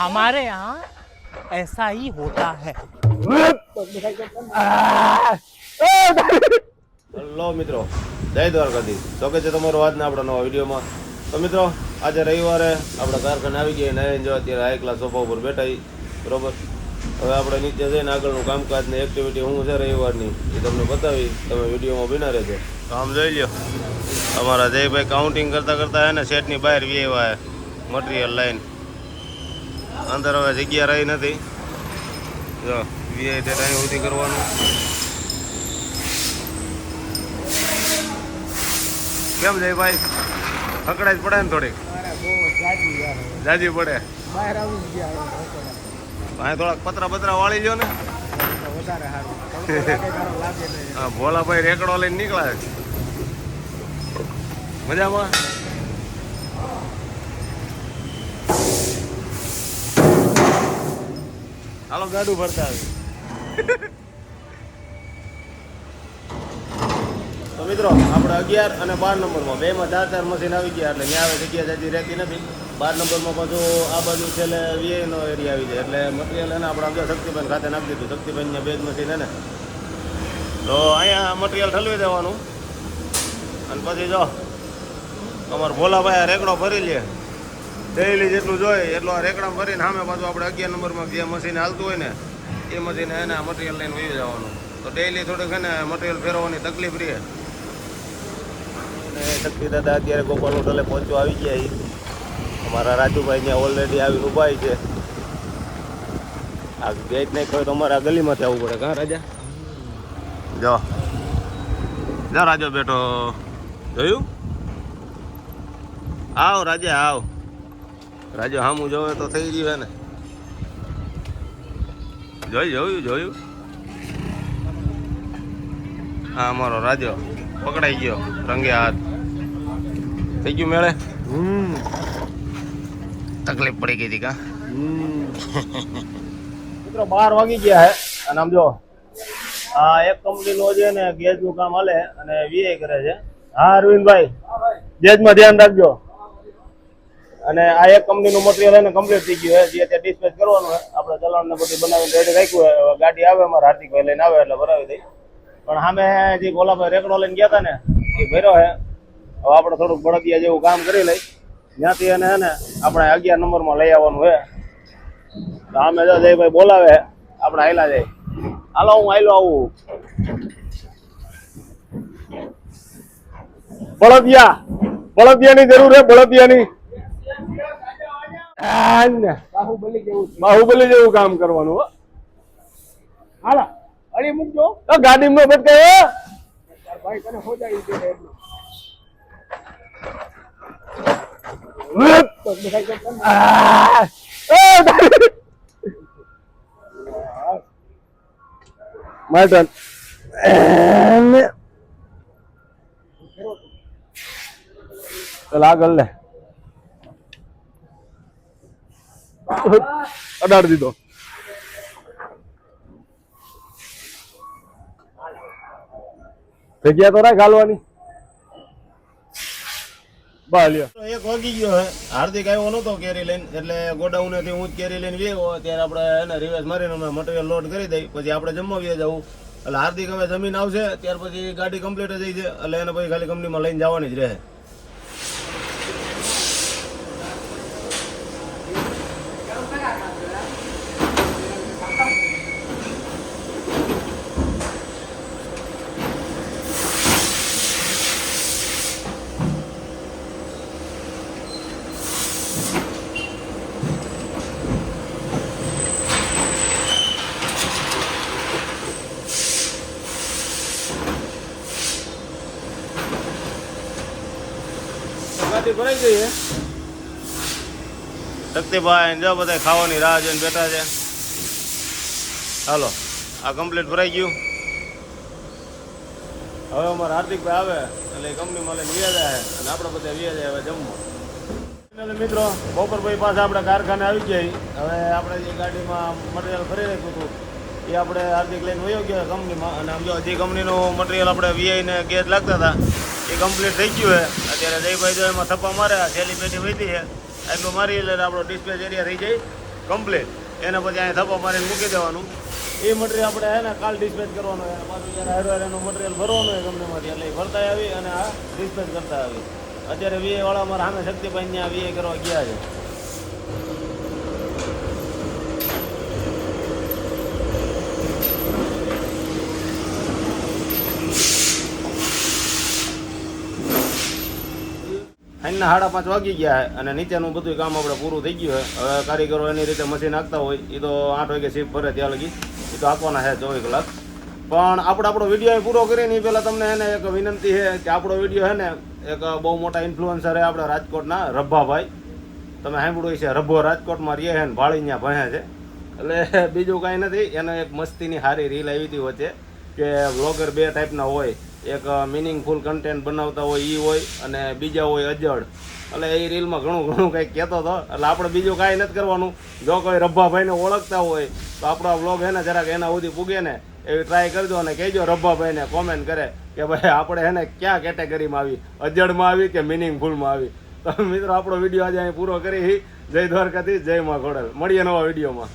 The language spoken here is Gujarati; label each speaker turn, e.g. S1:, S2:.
S1: हमारे यहाँ ऐसा ही होता है।
S2: હેલો મિત્રો, જય દ્વારકાધીશ. સ્વાગત છે તમારું આજના આપણા નવા વિડીયોમાં. તો મિત્રો, આજે રવિવારે આપણા કારખાને આવી ગયા ને જો અત્યારે હાઈ ક્લાસ સોફા ઉપર બેઠા બરોબર. હવે આપણે નીચે જઈને આગળનું કામકાજ ને એક્ટિવિટી શું છે રવિવારની એ તમને બતાવી, તમે વિડીયોમાં બના રહેજો. તો આમ જોઈ લો, અમારા જયભાઈ કાઉન્ટિંગ કરતાં કરતાં હે ને સેટની બહાર વી આવ્યા મટીરિયલ લાઈન. અંદર હવે જગ્યા રહી નથી. જો વીઆઈ તે ટાઈમ સુધી કરવાનું. કેમ જાય ભાઈ, હકડાઈ જ પડે ને થોડીક જાજી પડે. ભાઈ થોડાક પતરા વાળી જો ને. હા, ભોલાભાઈ રેકડો લઈને નીકળ્યા છે. મજામાં. હાલો ગાડું ભરતા આવી. તો મિત્રો, આપણે 11 અને 12 નંબરમાં બેમાં 4 મશીન આવી ગયા એટલે ત્યાં હવે જગ્યા જાજી રહેતી નથી. 12 નંબરમાં પાછું આ બાજુ છેલ્લે વીઆઈનો એરિયા આવી જાય એટલે મટીરિયલ એને આપણે આમ શક્તિબેન ખાતે નાખી દીધું. શક્તિબેનને બે જ મશીન હે ને, તો અહીંયા મટીરિયલ ઠલવી દેવાનું. અને પછી જો અમારે ભોલાભાઈ રેકડો ભરી લે, ડેઈલી જેટલું જોઈએ એટલું આ રેકડા ભરીને સામે પાછું આપણે 11 નંબરમાં જે મશીન હાલતું હોય ને એ મશીન એને મટીરિયલ લઈને વહી જવાનું. તો ડેઈલી થોડીક એને મટીરિયલ ફેરવવાની તકલીફ રહે. અને શક્તિ દાદા અત્યારે ગોપાલ હોટલે પહોંચવા આવી ગયા. અમારા રાજુભાઈ ત્યાં ઓલરેડી આવીને ઉભા છે. આ ગેટ નહીં ખોય તો અમારે આ ગલીમાંથી આવવું પડે. કાં રાજા? જો જો રાજો બેઠો, જોયું? આવ રાજા આવ. રાજો હામું જોવે તો થઈ ગયું હે ને. જોયું. હા, અમારો રાજો પકડાઈ ગયો રંગે હાથ. થઈ ગયું મેળે. તકલીફ પડી ગઈ હતી કા. મિત્રો 12 વાગી ગયા હે અને આમ જો આ એક કંપનીનું છે ને ગેસનું કામ હાલે અને વીઆઈ કરે છે. હા અરવિંદભાઈ, ગેસમાં ધ્યાન રાખજો. અને આ એક કંપનીનું મટીરિયલ એને કમ્પ્લીટ થઈ ગયું છે. જે ત્યાં ડિસ્પેચ કરવાનું છે આપણે ચલણને બધું બનાવીને રેડી રાખ્યું હોય. ગાડી આવે અમારા હાર્દિકભાઈ લઈને આવે એટલે ભરાવી દઈ. પણ સામે જે ભોલાભાઈ રેકડો લઈને ગયા હતા ને એ ભર્યો છે. હવે આપણે થોડુંક બળદિયા જેવું કામ કરી લઈ. ત્યાંથી એને ને આપણે 11 નંબરમાં લઈ આવવાનું છે. તો આમે જો જયભાઈ બોલાવે આપણે હાઈલા જાય. હાલો હું હાઈલો આવું. બળદિયાની જરૂર છે, બળદિયાની. બાહુબલી જેવું કામ કરવાનું. હાલા અડી મૂકજો ગાડીમાં બટકાય. ભાઈ તને હો જાય માર્ટન આગળ લે અડાડી દીધો. જગ્યા તો રાખ હાલવાની. એક વાગી ગયો હે. હાર્દિક આવ્યો નતો કેરી લઈને એટલે ગોડાઉન થી હું જ કેરી લઈને વેવો. ત્યારે આપણે એને રિવર્સ મારીને અમે મટીરિયલ લોડ કરી દઈ. પછી આપણે જમવા જવું. એટલે હાર્દિક હવે જમીન આવશે ત્યાર પછી ગાડી કમ્પ્લીટ થઈ છે એટલે એને પછી ખાલી કંપનીમાં લઈને જવાની જ રહે. ગાડી ભરાઈ ગઈ છે. શક્તિભાઈ જો બધા ખાવાની રાહ જોઈને બેઠા છે. હાલો આ કમ્પ્લીટ ભરાઈ ગયું. હવે અમારા હાર્દિકભાઈ આવે એટલે કંપનીમાં લઈને વ્યા જાય અને આપણે બધા વ્યા જાય હવે જમવા. મિત્રો બપોરભાઈ પાસે આપણે કારખાને આવી ગયા. હવે આપણે જે ગાડીમાં મટીરિયલ ભરી રાખ્યું હતું એ આપણે હાર્દિક લઈને વયો ગયો કંપનીમાં. અને આમ જો જે કંપનીનું મટીરિયલ આપણે વીઆઈને ગેસ લાગતા હતા એ કમ્પ્લીટ થઈ ગયું છે. અત્યારે જયભાઈ જો એમાં થપ્પા મારે છેલ્લી પેટી વધી છે એટલું મારી એટલે આપણો ડિસ્પ્લે એરિયા થઈ જાય કમ્પ્લીટ. એને પછી અહીંયા થપ્પા મારીને મૂકી દેવાનું. એ મટીરિયલ આપણે હે ને કાલ ડિસ્પેચ કરવાનું હોય. પાછું જ્યારે હાર્ડવેર એનું મટીરિયલ ભરવાનું હોય કંપનીમાંથી એટલે એ ભરતા આવી અને આ ડિસ્પેચ કરતા આવી. અત્યારે વીએ વાળા અમારા સામે શક્તિભાઈ ત્યાં વીએ કરવા ગયા છે. સાંજના 5:30 વાગી ગયા છે અને નીચેનું બધું કામ આપણે પૂરું થઈ ગયું છે. હવે કારીગરો એની રીતે મશીન હાંકતા હોય એ તો 8 વાગે શિફ્ટ ભરે ત્યાં લગી એ તો હાંકવાના છે 24 કલાક. પણ આપણો વિડીયો પૂરો કરીને એ પહેલાં તમને એને એક વિનંતી છે કે આપણો વિડીયો છે ને એક બહુ મોટા ઇન્ફ્લુઅન્સર છે આપણા રાજકોટના રભાભાઈ. તમે સાંભળ્યું છે રભો રાજકોટમાં રહે છે ને ભાળી ત્યાં ભણે છે. એટલે બીજું કાંઈ નથી. એને એક મસ્તીની સારી રીલ આવી હતી વચ્ચે કે વ્લોગર 2 ટાઈપના હોય. એક મિનિંગફુલ કન્ટેન્ટ બનાવતા હોય એ હોય અને બીજા હોય અજડ. એટલે એ રીલમાં ઘણું કંઈક કહેતો હતો. એટલે આપણે બીજું કાંઈ નથી કરવાનું. જો કોઈ રભાભાઈને ઓળખતા હોય તો આપણો વ્લોગ હે ને જરાક એના સુધી પૂગે ને એવી ટ્રાય કરજો અને કહેજો રભાભાઈને કોમેન્ટ કરે કે ભાઈ આપણે હે ને ક્યાં કેટેગરીમાં આવી, અજડમાં આવી કે મિનિંગફુલમાં આવી. તો મિત્રો આપણો વિડીયો આજે અહીં પૂરો કરી. જય દ્વારકાધીશ, જય માં ખોડલ. મળીએ નવા વિડીયોમાં.